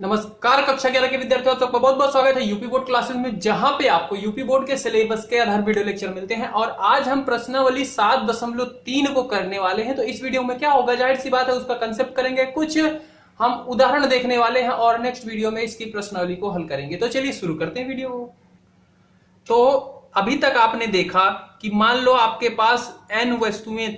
नमस्कार कक्षा 11 के विद्यार्थियों, आपका बहुत बहुत स्वागत है यूपी बोर्ड क्लासरूम में, जहां पे आपको यूपी बोर्ड के सिलेबस के आधार वीडियो लेक्चर मिलते हैं। और आज हम प्रश्नावली 7.3 को करने वाले हैं। तो इस वीडियो में क्या होगा, जाहिर सी बात है उसका कंसेप्ट करेंगे, कुछ हम उदाहरण देखने वाले हैं और नेक्स्ट वीडियो में इसकी प्रश्नावली को हल करेंगे। तो चलिए शुरू करते हैं वीडियो को। तो अभी तक आपने देखा कि मान लो आपके पास n वस्तुएं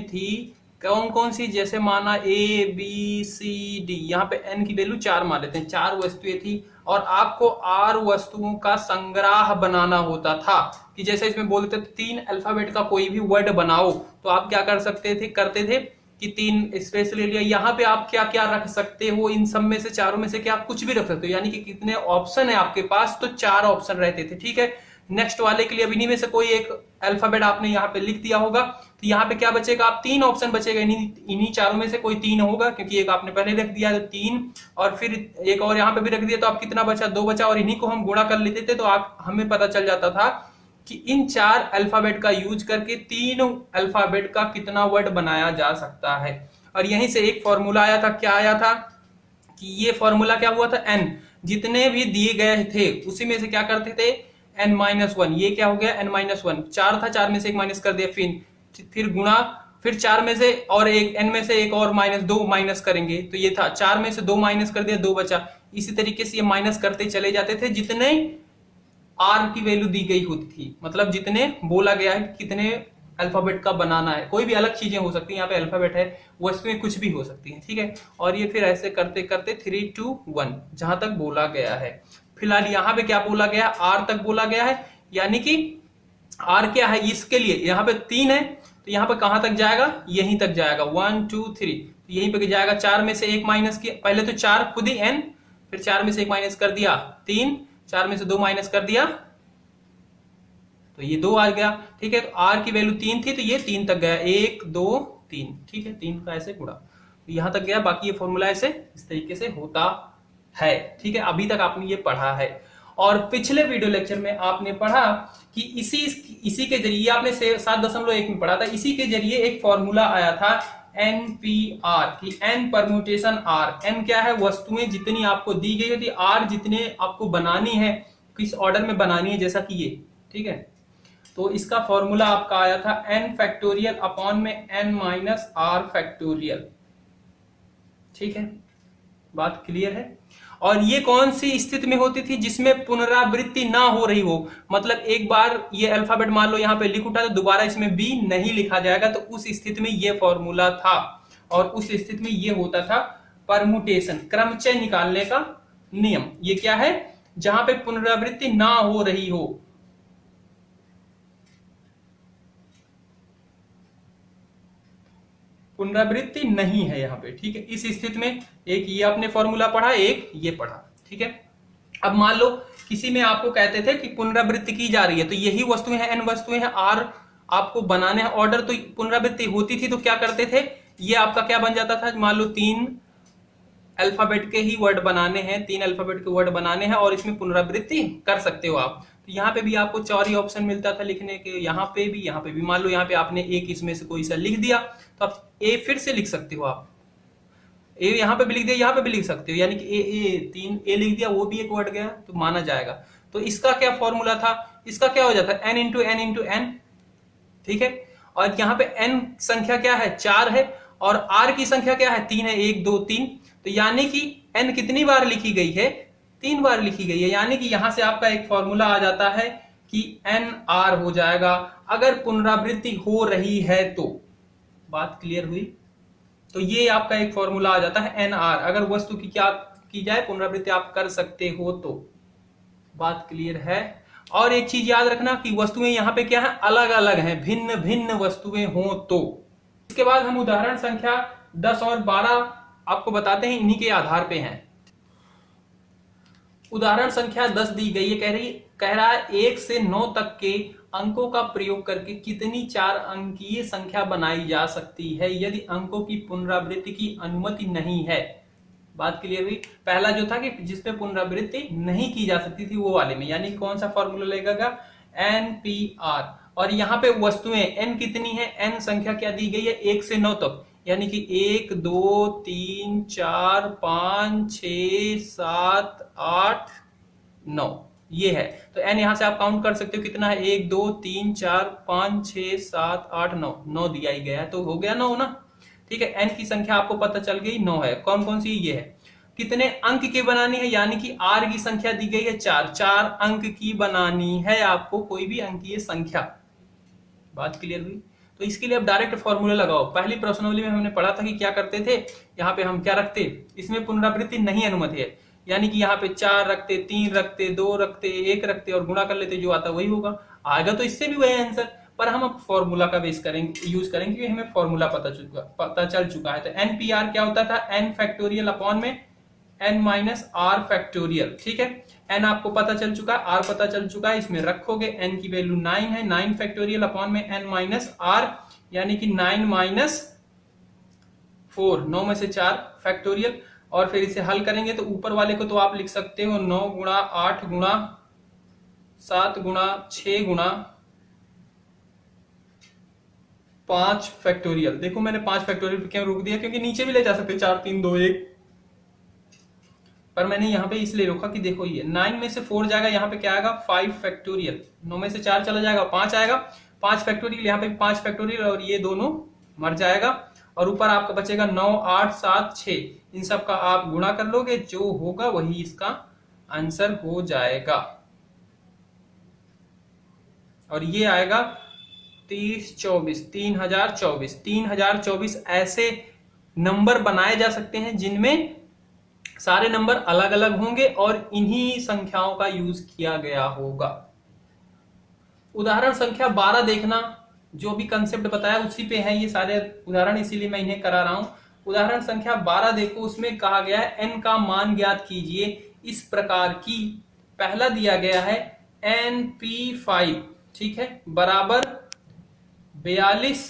थी, कौन कौन सी, जैसे माना A B C D, यहाँ पे n की वैल्यू 4 मान लेते हैं, 4 वस्तुएं थी और आपको R वस्तुओं का संग्रह बनाना होता था। कि जैसे इसमें बोलते थे 3 अल्फाबेट का कोई भी वर्ड बनाओ, तो आप क्या करते थे कि 3 स्पेस ले लिया। यहाँ पे आप क्या क्या रख सकते हो, इन सब में से चारों में से क्या आप कुछ भी रख सकते हो, यानी कि कितने ऑप्शन है आपके पास, तो 4 ऑप्शन रहते थे। ठीक है, नेक्स्ट वाले के लिए अब इन्हीं में से कोई एक अल्फाबेट आपने यहाँ पे लिख दिया होगा, तो यहाँ पे क्या बचेगा, आप 3 ऑप्शन बचेगा, इन्हीं चारों में से कोई 3 होगा, क्योंकि एक आपने पहले रख दिया तो 3 और फिर एक और यहाँ पे भी रख दिया, तो आप कितना बचा, 2 बचा, और इन्हीं को हम गुणा कर लेते थे। तो आप हमें पता चल जाता था कि इन 4 अल्फाबेट का यूज करके 3 अल्फाबेट का कितना वर्ड बनाया जा सकता है। और यहीं से एक फॉर्मूला आया था, क्या आया था कि ये फॉर्मूला क्या हुआ था, n जितने भी दिए गए थे उसी में से क्या करते थे, n-1। ये क्या हो गया, n-1, 4 था, 4 में से एक माइनस कर दिया, फिर गुणा, फिर 4 में से और एक n में से एक और -2 माइनस करेंगे, तो ये था 4 में से 2 माइनस कर दिया, 2 बचा। इसी तरीके से ये माइनस करते चले जाते थे जितने r की वैल्यू दी गई होती थी, मतलब जितने बोला गया है कितने अल्फाबेट का बनाना है। कोई भी अलग चीजें हो सकती हैं, यहाँ पे अल्फाबेट है वो इसमें कुछ भी हो सकती है। ठीक है, और ये फिर ऐसे करते करते 3 2 1 जहां तक बोला गया है। फिलहाल यहाँ पे क्या बोला गया, r तक बोला गया है, यानी कि r क्या है इसके लिए, यहाँ पे 3 है तो यहाँ पे कहां तक जाएगा, यहीं तक जाएगा, 1 2 3, तो यहीं पे जाएगा। 4 में से एक माइनस किया, पहले तो 4 खुद ही n, फिर 4 में से एक माइनस कर दिया 3, 4 में से 2 माइनस कर दिया तो ये 2 आ गया। ठीक है, तो r की वैल्यू 3 थी तो ये 3 तक गया, 1 2 3। ठीक है, 3 का ऐसे गुणा तो यहां तक गया। बाकी ये फॉर्मूला ऐसे इस तरीके से होता है। ठीक है, अभी तक आपने ये पढ़ा है। और पिछले वीडियो लेक्चर में आपने पढ़ा कि इसी के जरिए आपने 7.1 में पढ़ा था, इसी के जरिए एक फॉर्मूला आया था NPR की, n परम्यूटेशन R। n क्या है, वस्तुएं जितनी आपको दी गई होती, R जितने आपको बनानी है, किस ऑर्डर में बनानी है, जैसा कि ये। ठीक है, तो इसका फॉर्मूला आपका आया था n फैक्टोरियल अपॉन में n माइनस r फैक्टोरियल। ठीक है, बात क्लियर है। और ये कौन सी स्थिति में होती थी, जिसमें पुनरावृत्ति ना हो रही हो, मतलब एक बार ये अल्फाबेट मान लो यहाँ पे लिख उठा तो दोबारा इसमें b नहीं लिखा जाएगा, तो उस स्थिति में ये फॉर्मूला था। और उस स्थिति में ये होता था परमुटेशन, क्रमचय निकालने का नियम। ये क्या है, जहां पे पुनरावृत्ति ना हो रही हो, पुनरावृत्ति नहीं है यहाँ पे। ठीक है, इस स्थिति में एक ये आपने फॉर्मूला पढ़ा, एक ये पढ़ा। ठीक है, अब मान लो किसी में आपको कहते थे कि पुनरावृत्ति की जा रही है, तो यही वस्तुएं हैं, n वस्तुएं हैं, r आपको बनाने हैं ऑर्डर, तो पुनरावृत्ति होती थी तो क्या करते थे, ये आपका क्या बन जाता था, मान लो 3 अल्फाबेट के ही वर्ड बनाने हैं, 3 अल्फाबेट के वर्ड बनाने हैं और इसमें पुनरावृत्ति कर सकते हो आप। तो यहाँ पे भी आपको 4 ही ऑप्शन मिलता था लिखने के, यहाँ पे भी। मान लो यहाँ पे आपने एक इसमें से कोई सा लिख दिया तो आप ए फिर से लिख सकते हो, आप ए यहाँ पे भी लिख दिया, यहाँ पे भी लिख सकते हो, यानी कि ए 3 ए लिख दिया, वो भी एक वर्ड गया तो माना जाएगा। तो इसका क्या फॉर्मूला था, इसका क्या हो जाता है, n into N into N. ठीक है, और यहाँ पे n संख्या क्या है, 4 है, और r की संख्या क्या है, 3 है, 1 2 3, तो यानी कि n कितनी बार लिखी गई है, 3 बार लिखी गई है, यानी कि यहां से आपका एक फॉर्मूला आ जाता है कि NR हो जाएगा अगर पुनरावृत्ति हो रही है तो। बात क्लियर हुई, तो ये आपका एक फॉर्मूला आ जाता है NR, अगर वस्तु की क्या की जाए, पुनरावृत्ति आप कर सकते हो तो। बात क्लियर है। और एक चीज याद रखना कि वस्तुएं यहाँ पे क्या है, अलग अलग हैं, भिन्न भिन्न वस्तुएं हो तो। इसके बाद हम उदाहरण संख्या 10 और 12 आपको बताते हैं, इन्हीं के आधार पे हैं। उदाहरण संख्या 10 दी गई है, कह रहा है 1 से 9 तक के अंकों का प्रयोग करके कितनी 4 अंकीय संख्या बनाई जा सकती है यदि अंकों की पुनरावृत्ति की अनुमति नहीं है। बात क्लियर हुई। पहला जो था कि जिसमें पुनरावृत्ति नहीं की जा सकती थी वो वाले में, यानी कौन सा फॉर्मूला लगेगा, NPR। और यहाँ पे वस्तुएं n कितनी है, n संख्या क्या दी गई है, 1 से 9 तक। यानी कि 1 2 3 4 5 6 7 8 9 ये है। तो n यहां से आप काउंट कर सकते हो कितना है, 1 2 3 4 5 6 7 8 9, 9 दिया ही गया है तो हो गया 9 ना। ठीक है, n की संख्या आपको पता चल गई 9 है। कौन कौन सी, ये है। कितने अंक की बनानी है, यानी कि r की संख्या दी गई है 4, 4 अंक की बनानी है आपको, कोई भी अंकीय संख्या। बात क्लियर हुई। तो इसके लिए अब डायरेक्ट फॉर्मूला लगाओ। पहली प्रश्नावली में हमने पढ़ा था कि क्या करते थे, यहाँ पे हम क्या रखते, इसमें पुनरावृत्ति नहीं अनुमति है, यानी कि यहाँ पे 4 रखते, 3 रखते, 2 रखते, 1 रखते और गुणा कर लेते, जो आता वही होगा। आएगा तो इससे भी वही आंसर, पर हम अब फॉर्मूला का बेस करेंगे, यूज करेंगे, क्योंकि हमें फॉर्मूला पता चल चुका है। तो NPR क्या होता था, n फैक्टोरियल अपॉन में n माइनस आर फैक्टोरियल। ठीक है, n आपको पता चल चुका है, r पता चल चुका है, इसमें रखोगे n की वैल्यू 9 है, 9 फैक्टोरियल अपॉन में n माइनस आर, यानी कि 9 माइनस 4, 9 में से 4 फैक्टोरियल। और फिर इसे हल करेंगे तो ऊपर वाले को तो आप लिख सकते हो 9 गुणा 8 गुणा 7 गुणा 6 गुणा 5 फैक्टोरियल। देखो मैंने 5 फैक्टोरियल क्यों रोक दिया, क्योंकि नीचे भी ले जा सकते 4 3 2 1, पर मैंने यहाँ पे इसलिए रोका कि देखो ये 9 में से 4 जाएगा, यहाँ पे क्या आएगा 5 फैक्टोरियल, 9 में से 4 चला जाएगा 5 आएगा, 5 फैक्टोरियल, यहाँ पे 5 फैक्टोरियल और ये दोनों मर जाएगा। और ऊपर आपका बचेगा 9 8 7 6, इन सब का आप गुणा कर लोगे, जो होगा वही इसका आंसर हो जाएगा। और ये आएगा 30 24 3024। 3024 ऐसे नंबर बनाए जा सकते हैं जिनमें सारे नंबर अलग अलग होंगे और इन्हीं संख्याओं का यूज किया गया होगा। उदाहरण संख्या 12 देखना, जो भी कंसेप्ट बताया उसी पे है ये सारे उदाहरण, इसीलिए मैं इन्हें करा रहा हूं। उदाहरण संख्या 12 देखो, उसमें कहा गया है n का मान ज्ञात कीजिए इस प्रकार की। पहला दिया गया है NP5, ठीक है, बराबर 42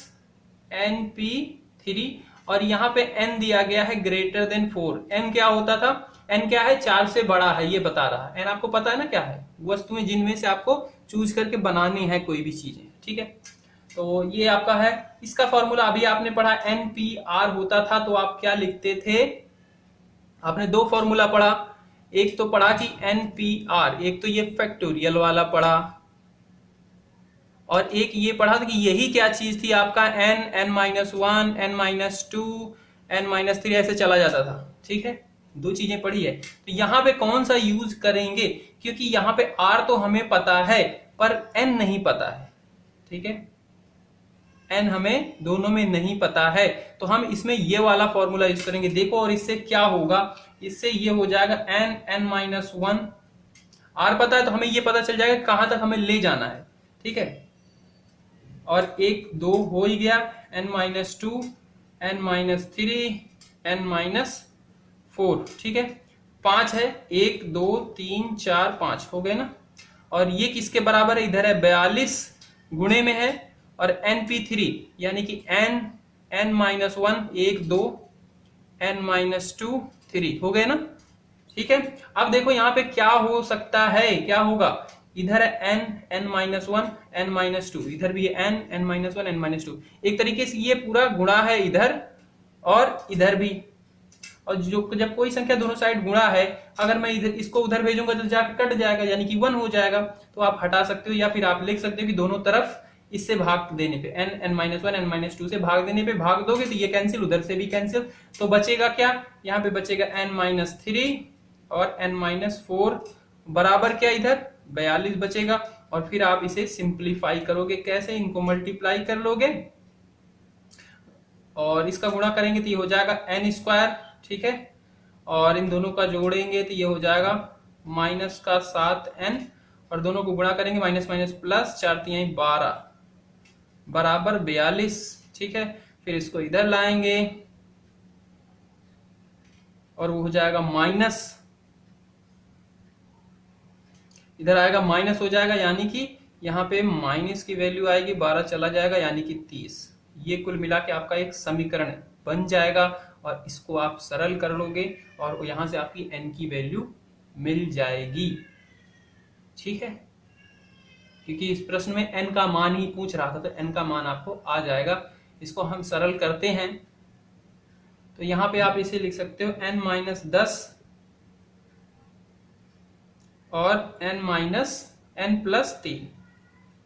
NP3, और यहाँ पे n दिया गया है ग्रेटर देन 4। n क्या होता था, n क्या है, 4 से बड़ा है, ये बता रहा है। n आपको पता है ना क्या है, वस्तुएं जिनमें से आपको चूज करके बनानी है कोई भी चीजें। ठीक है, तो ये आपका है। इसका फॉर्मूला अभी आपने पढ़ा NPR होता था, तो आप क्या लिखते थे, आपने दो फॉर्मूला पढ़ा, एक तो पढ़ा कि NPR, एक तो ये फैक्टोरियल वाला पढ़ा, और एक ये पढ़ा था कि यही क्या चीज थी आपका n, n-1, n-2, n-3 ऐसे चला जाता था। ठीक है, दो चीजें पढ़ी है। तो यहाँ पे कौन सा यूज करेंगे, क्योंकि यहाँ पे r तो हमें पता है पर n नहीं पता है। ठीक है, n हमें दोनों में नहीं पता है, तो हम इसमें ये वाला फॉर्मूला यूज करेंगे। देखो, और इससे क्या होगा, इससे ये हो जाएगा n, n-1, r पता है तो हमें ये पता चल जाएगा कहां तक हमें ले जाना है। ठीक है, और 1 2 हो ही गया, n-2, n-3, n-4। ठीक है, 5 है, 1 2 3 4 5 हो गए ना। और ये किसके बराबर है, इधर है 42 गुणे में है, और NP3 यानी कि n, n-1 1 2, n-2 3 हो गए ना। ठीक है, अब देखो यहाँ पे क्या हो सकता है, क्या होगा, इधर है n, n-1, n-2, इधर भी है n, n-1, n-2। एक तरीके से ये पूरा गुणा है इधर और इधर भी, और जो जब कोई संख्या दोनों साइड गुणा है, अगर मैं इधर इसको उधर भेजूंगा तो जाकर कट जाएगा, यानी कि 1 हो जाएगा। तो आप हटा सकते हो, या फिर आप लिख सकते हो कि दोनों तरफ इससे भाग देने पे, n, n-1, n-2 से भाग देने पे, भाग दोगे तो ये कैंसिल, उधर से भी कैंसिल, तो बचेगा क्या, यहाँ पे बचेगा n-3 और n-4 बराबर क्या, इधर 42 बचेगा। और फिर आप इसे सिंप्लीफाई करोगे, कैसे, इनको मल्टीप्लाई कर लोगे और इसका गुणा करेंगे तो ये हो जाएगा n²। ठीक है, और इन दोनों का जोड़ेंगे तो ये हो जाएगा माइनस का 7n, और दोनों को गुणा करेंगे माइनस माइनस प्लस, 4 3 12 बराबर 42। ठीक है, फिर इसको इधर लाएंगे और वो हो जाएगा माइनस, इधर आएगा माइनस हो जाएगा, यानी कि यहाँ पे माइनस की वैल्यू आएगी, 12 चला जाएगा, यानी कि 30। ये कुल मिला के आपका एक समीकरण बन जाएगा, और इसको आप सरल कर लोगे और यहाँ से आपकी n की वैल्यू मिल जाएगी। ठीक है, क्योंकि इस प्रश्न में n का मान ही पूछ रहा था, तो n का मान आपको आ जाएगा। इसको हम सरल करते हैं, तो यहाँ पे आप इसे लिख सकते हो n-10 और n-n+3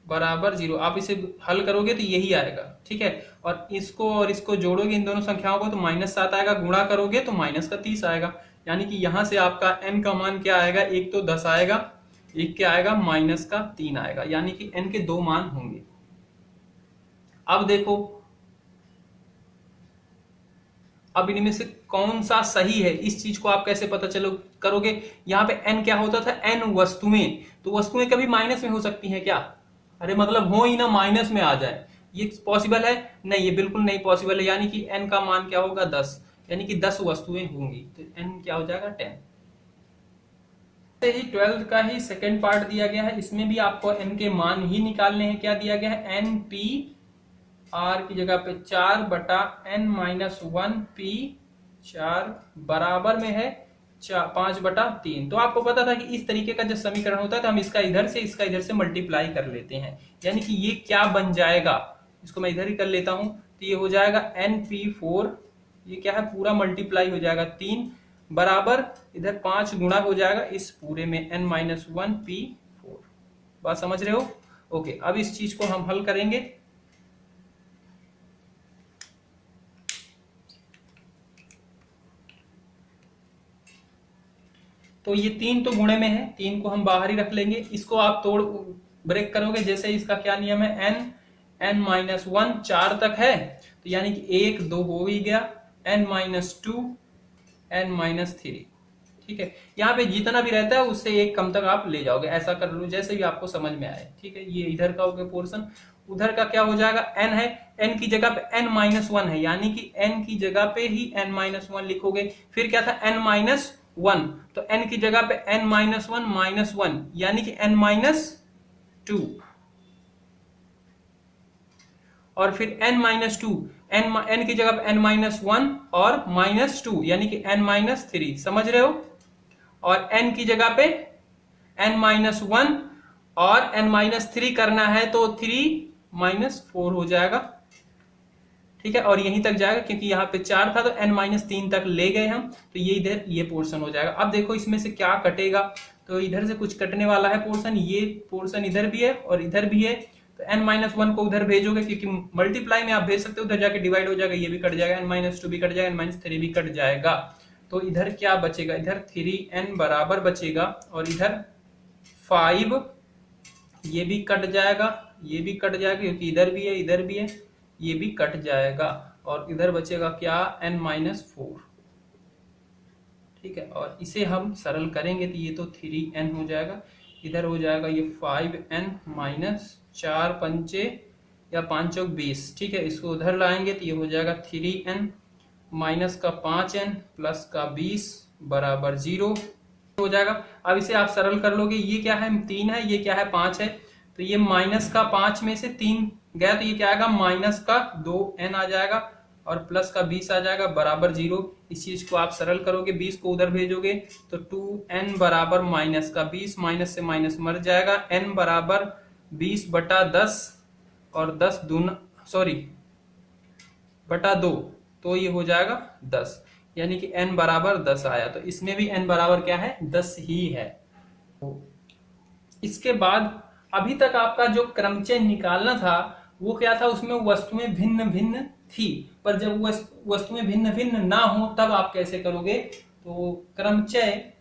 बराबर 0। आप इसे हल करोगे तो यही आएगा, ठीक है। और इसको जोड़ोगे इन दोनों संख्याओं को तो -7 आएगा, गुणा करोगे तो -30 आएगा। यानी कि यहां से आपका n का मान क्या आएगा, एक तो 10 आएगा, एक क्या आएगा -3 आएगा, यानी कि n के 2 मान होंगे। अब देखो, अब इनमें से कौन सा सही है, इस चीज को आप कैसे पता चलो करोगे। यहाँ पे n क्या होता था, n वस्तुएं, तो वस्तुएं कभी माइनस में हो सकती हैं क्या? अरे मतलब हो ही ना माइनस में आ जाए, ये पॉसिबल है? नहीं, ये बिल्कुल नहीं पॉसिबल है। यानी कि n का मान क्या होगा 10, यानी कि 10 वस्तुएं होंगी, तो n क्या हो जाएगा 10। ही 12th का ही सेकेंड पार्ट दिया गया है, इसमें भी आपको n के मान ही निकालने हैं। क्या दिया गया है, n p r की जगह पे 4/n-1 p 4 बराबर में है 5/3। तो आपको पता था कि इस तरीके का जब समीकरण होता है तो हम इसका इधर से मल्टीप्लाई कर लेते हैं। यानी कि ये क्या बन जाएगा, इसको मैं इधर ही कर लेता हूं, तो ये हो जाएगा np4, ये क्या है पूरा मल्टीप्लाई हो जाएगा 3 बराबर इधर 5 गुणा हो जाएगा इस पूरे में n-1 p4। बात समझ रहे हो? ओके, अब इस चीज को हम हल करेंगे। तो ये 3 तो गुणे में है, 3 को हम बाहर ही रख लेंगे। इसको आप तोड़ ब्रेक करोगे, जैसे इसका क्या नियम है, n-1 4 तक है, तो यानी कि 1 2 हो ही गया, n-2 n-3, ठीक है। यहाँ पे जितना भी रहता है उससे एक कम तक आप ले जाओगे, ऐसा कर लो जैसे भी आपको समझ में आए, ठीक है। ये इधर का हो गया पोर्शन, उधर का क्या हो जाएगा, n है, n की जगह पे n-1 है, यानी कि n की जगह पे ही n-1 लिखोगे। फिर क्या था, n-1, तो n की जगह पे n-1 यानी कि n-2, और फिर n-2, n की जगह पे n-1 और -2 यानी कि n-3, समझ रहे हो। और n की जगह पे n-1 और n-3 करना है तो 3-4 हो जाएगा, ठीक है। और यहीं तक जाएगा क्योंकि यहाँ पे 4 था तो n-3 तक ले गए हम, तो ये इधर ये पोर्शन हो जाएगा। अब देखो इसमें से क्या कटेगा, तो इधर से कुछ कटने वाला है पोर्शन, ये पोर्शन इधर भी है और इधर भी है, तो n-1 को उधर भेजोगे, क्योंकि मल्टीप्लाई में आप भेज सकते हो, उधर जाके डिवाइड हो जाएगा, ये भी कट जाएगा, n-2 भी कट जाएगा, n-3 भी कट जाएगा। तो इधर क्या बचेगा, इधर 3n बराबर बचेगा, और इधर 5, ये भी कट जाएगा, ये भी कट जाएगा, क्योंकि इधर भी है इधर भी है, ये भी कट जाएगा, और इधर बचेगा क्या, n-4, ठीक है। और इसे हम सरल करेंगे तो ये तो 3n हो जाएगा, इधर हो जाएगा ये 5n माइनस 4 पंचे या 5 चौक 20, ठीक है। इसको उधर लाएंगे तो ये हो जाएगा 3n माइनस का 5n प्लस का 20 बराबर 0 हो जाएगा। अब इसे आप सरल कर लोगे, ये क्या है 3 है, ये क्या है 5 है, तो ये माइनस का 5 में से 3 गया तो ये क्या आएगा, माइनस का 2n आ जाएगा और प्लस का 20 आ जाएगा बराबर 0। इस चीज को आप सरल करोगे, 20 को उधर भेजोगे तो 2n बराबर माइनस का 20, माइनस से माइनस मर जाएगा, n बराबर 20/10 और 10 दूना बटा 2, तो ये हो जाएगा 10, यानी कि n बराबर 10 आया। तो इसमें भी n बराबर क्या है, 10 ही है। इसके बाद अभी तक आपका जो क्रमचय निकालना था वो क्या था, उसमें वस्तुएं भिन्न भिन्न थी, पर जब वस्तुएं भिन्न भिन्न ना हो तब आप कैसे करोगे, तो क्रमचय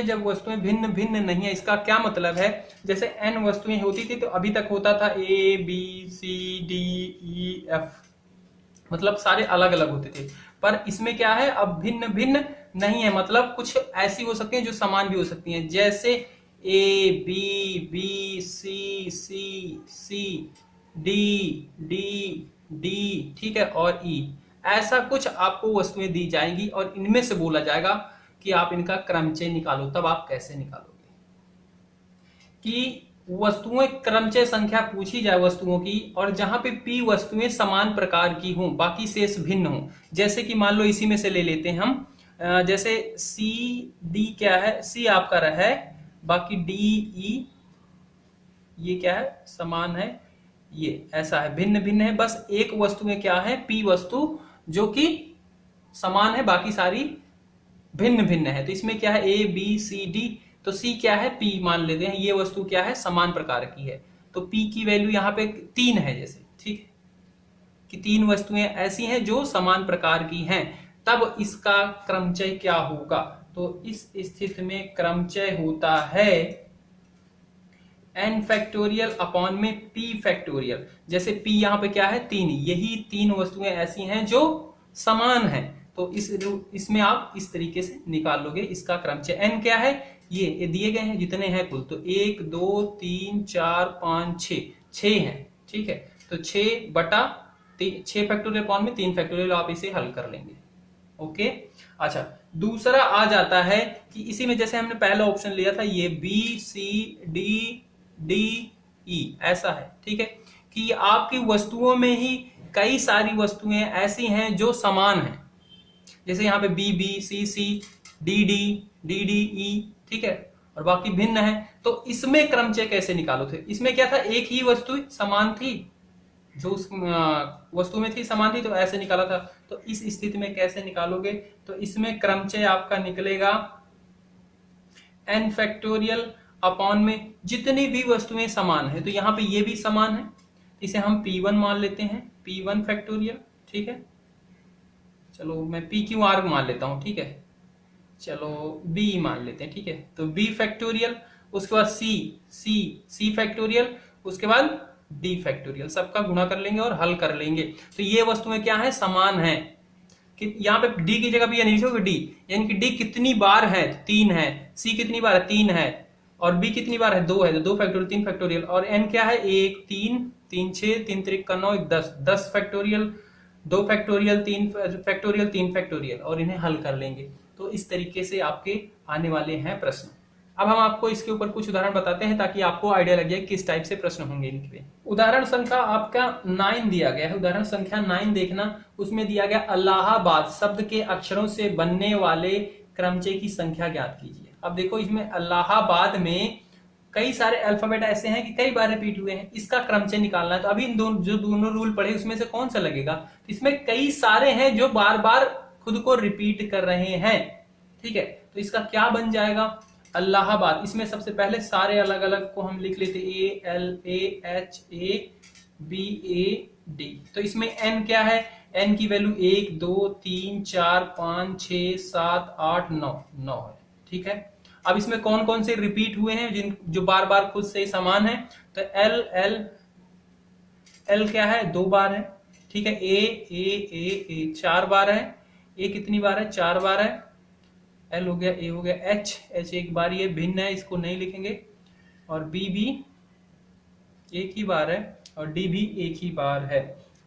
जब वस्तुएं भिन्न भिन्न नहीं है, इसका क्या मतलब है, जैसे n वस्तुएं होती थी तो अभी तक होता था A B C D E F, मतलब सारे अलग अलग होते थे। पर इसमें क्या है, अब भिन्न भिन्न नहीं है, मतलब कुछ ऐसी हो सकती हैं जो समान भी हो सकती हैं, जैसे A B B C C C D D D, ठीक है, और E, ऐसा कुछ आपको वस्तुएं दी जाएंगी और इनमें से बोला जाएगा कि आप इनका क्रमचय निकालो। तब आप कैसे निकालोगे, कि वस्तुएं क्रमचय संख्या पूछी जाए वस्तुओं की, और जहां पे p वस्तुएं समान प्रकार की हों बाकी शेष भिन्न हों, जैसे कि मान लो इसी में से ले लेते हैं हम, जैसे C D क्या है, C आपका रहा है, बाकी D E ये क्या है, समान है, ये ऐसा है, भिन्न भिन्न है। बस एक वस्तु में क्या है, पी वस्तु जो कि समान है, बाकी सारी भिन्न भिन्न है। तो इसमें क्या है, ए बी सी डी, तो सी क्या है, पी मान लेते हैं, ये वस्तु क्या है, समान प्रकार की है, तो पी की वैल्यू यहाँ पे 3 है, जैसे ठीक है कि 3 वस्तुएं ऐसी हैं जो समान प्रकार की हैं, तब इसका क्रमचय क्या होगा। तो इस स्थिति में क्रमचय होता है n फैक्टोरियल अपॉन में p फैक्टोरियल। जैसे p यहाँ पे क्या है, 3, यही 3 वस्तुएं ऐसी हैं जो समान हैं, तो इसमें आप इस तरीके से निकाल लोगे इसका क्रमचय। n क्या है, ये दिए गए हैं जितने हैं कुल, तो 1 2 3 4 5 6 है, ठीक है। तो 6 बटा 6 फैक्टोरियल अपॉन में 3 फैक्टोरियल, आप इसे हल कर लेंगे। ओके, अच्छा दूसरा आ जाता है कि इसी में जैसे हमने पहला ऑप्शन लिया था, ये B C D D E ऐसा है, ठीक है कि आपकी वस्तुओं में ही कई सारी वस्तुएं ऐसी हैं जो समान हैं, जैसे यहाँ पे B B C C D D D D E, ठीक है, और बाकी भिन्न है। तो इसमें क्रमचय कैसे निकालो थे, इसमें क्या था, एक ही वस्तु समान थी, जो उस वस्तु में थी समान थी, तो ऐसे निकाला था। तो इस स्थिति में कैसे निकालोगे, तो इसमें क्रमचय आपका निकलेगा n फैक्टोरियल अपॉन में जितनी भी वस्तुएं समान है, तो यहाँ पे ये भी समान है, इसे हम p1 मान लेते हैं, p1 फैक्टोरियल, ठीक है। चलो मैं p क्यू r मान लेता हूं, ठीक है, चलो b मान लेते हैं, ठीक है। तो b फैक्टोरियल, उसके बाद c फैक्टोरियल, उसके बाद d फैक्टोरियल, सबका गुणा कर लेंगे और हल कर लेंगे। तो ये वस्तुएं क्या है, समान है, कि यहाँ पे d की जगह भी लिखोगे d, यानी कि d कितनी बार है, 3 है, c कितनी बार है, 3 है, और b कितनी बार है, 2 है, तो 2 फैक्टोरियल 3 फैक्टोरियल, और n क्या है, 1 3 3 6 3 3 का 9 10 फैक्टोरियल, 2 फैक्टोरियल 3 फैक्टोरियल 3 फैक्टोरियल, और इन्हें हल कर लेंगे। तो इस तरीके से आपके आने वाले हैं प्रश्न। अब हम आपको इसके ऊपर कुछ उदाहरण बताते हैं ताकि आपको आइडिया लग जाए किस टाइप से प्रश्न होंगे इनके। उदाहरण संख्या आपका 9 दिया गया है, उदाहरण संख्या 9 देखना, उसमें दिया गया इलाहाबाद शब्द के अक्षरों से बनने वाले क्रमचय की संख्या ज्ञात कीजिए। अब देखो इसमें इलाहाबाद में कई सारे अल्फाबेट ऐसे हैं कि कई बार रिपीट हुए हैं, इसका क्रमचय निकालना है। तो अभी इन दोनों रूल पढ़े उसमें से कौन सा लगेगा, इसमें कई सारे हैं जो बार बार खुद को रिपीट कर रहे हैं, ठीक है। तो इसका क्या बन जाएगा, इलाहाबाद, इसमें सबसे पहले सारे अलग अलग को हम लिख लेते, A L A H A B A D. तो इसमें एन क्या है, एन की वैल्यू 1 2 3 4 5 6 7 8 9 है, ठीक है। अब इसमें कौन कौन से रिपीट हुए हैं जो बार बार खुद से समान है, तो एल एल एल क्या है, 2 बार है, ठीक है। ए 4 बार है, ए कितनी बार है, 4 बार है, एल हो गया, ए हो गया, एच एक बार, ये भिन्न है इसको नहीं लिखेंगे, और बी भी एक ही बार है, और डी भी एक ही बार है,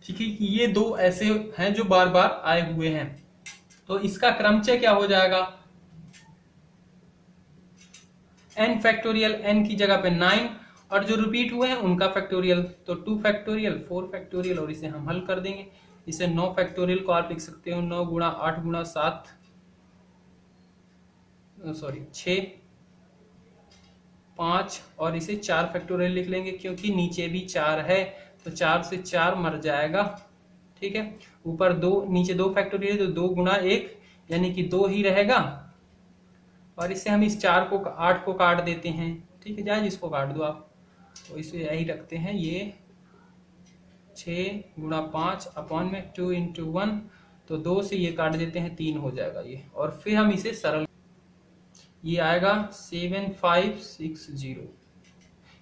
ठीक है। ये 2 ऐसे हैं जो बार बार आए हुए हैं। तो इसका क्रमचय क्या हो जाएगा, n फैक्टोरियल, n की जगह पे 9, और जो रिपीट हुए हैं उनका फैक्टोरियल, तो 2 फैक्टोरियल 4 फैक्टोरियल, और इसे हम हल कर देंगे। इसे 9 फैक्टोरियल को आप लिख सकते हो 9 गुणा 8 गुणा 7 6 5, और इसे 4 फैक्टोरियल लिख लेंगे क्योंकि नीचे भी 4 है, तो 4 से 4 मर जाएगा, ठीक है। ऊपर 2, नीचे 2 फैक्टोरियल, तो 2 गुणा 1 यानी कि 2 ही रहेगा, और इससे हम इस 4 को 8 को काट देते हैं, ठीक है, जाए जिसको काट दो आप, तो इसे यही रखते हैं, ये 6 गुणा 5 अपॉन में 2 इंटू 1, तो 2 से ये काट देते हैं, 3 हो जाएगा ये, और फिर हम इसे सरल, ये आएगा 7560,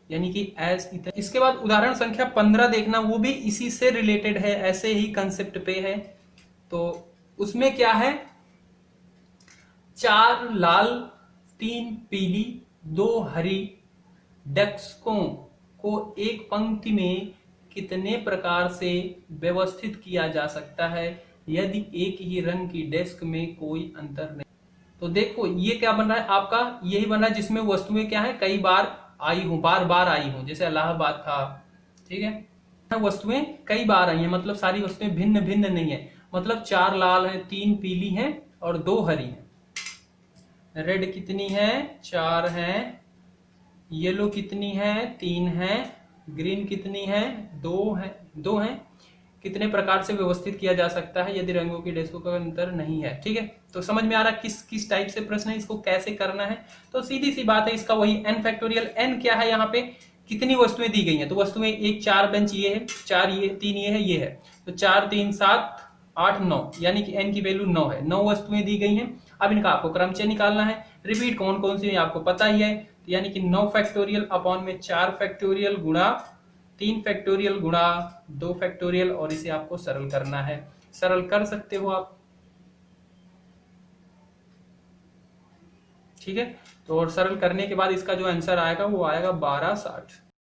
यानी कि एज इतना। इसके बाद उदाहरण संख्या 15 देखना, वो भी इसी से रिलेटेड है, ऐसे ही कंसेप्ट पे है। तो उसमें क्या है, 4 लाल 3 पीली 2 हरी डेस्कों को एक पंक्ति में कितने प्रकार से व्यवस्थित किया जा सकता है यदि एक ही रंग की डेस्क में कोई अंतर नहीं। तो देखो ये क्या बन रहा है आपका, यही बन रहा है जिसमें वस्तुएं क्या है, कई बार आई हो, बार बार आई हो, जैसे इलाहाबाद था, ठीक है। वस्तुएं कई बार आई हैं, मतलब सारी वस्तुएं भिन्न भिन्न नहीं है, मतलब 4 लाल है 3 पीली हैं और 2 हरी हैं। रेड कितनी है, 4 है, येलो कितनी है, 3 है, ग्रीन कितनी है, 2 है। कितने प्रकार से व्यवस्थित किया जा सकता है यदि रंगों की डेस्कों का अंतर नहीं है। ठीक है, तो समझ में आ रहा किस किस टाइप से प्रश्न है, इसको कैसे करना है। तो सीधी सी बात है, इसका वही n फैक्टोरियल। n क्या है, यहाँ पे कितनी वस्तुएं दी गई हैं, तो वस्तुएं एक 4 बेंच ये है, 4 ये, 3 ये है, ये है, तो 4 3 7 8 9, यानी कि n की वैल्यू 9 है। 9 वस्तुएं दी गई हैं। अब इनका आपको क्रमचय निकालना है। रिपीट कौन कौन सी है आपको पता ही है, तो यानी कि 9 फैक्टोरियल अपॉन में 4 फैक्टोरियल गुणा 3 फैक्टोरियल गुणा 2 फैक्टोरियल, और इसे आपको सरल करना है। सरल कर सकते हो आप। ठीक है, तो और सरल करने के बाद इसका जो आंसर आएगा वो आएगा 1260।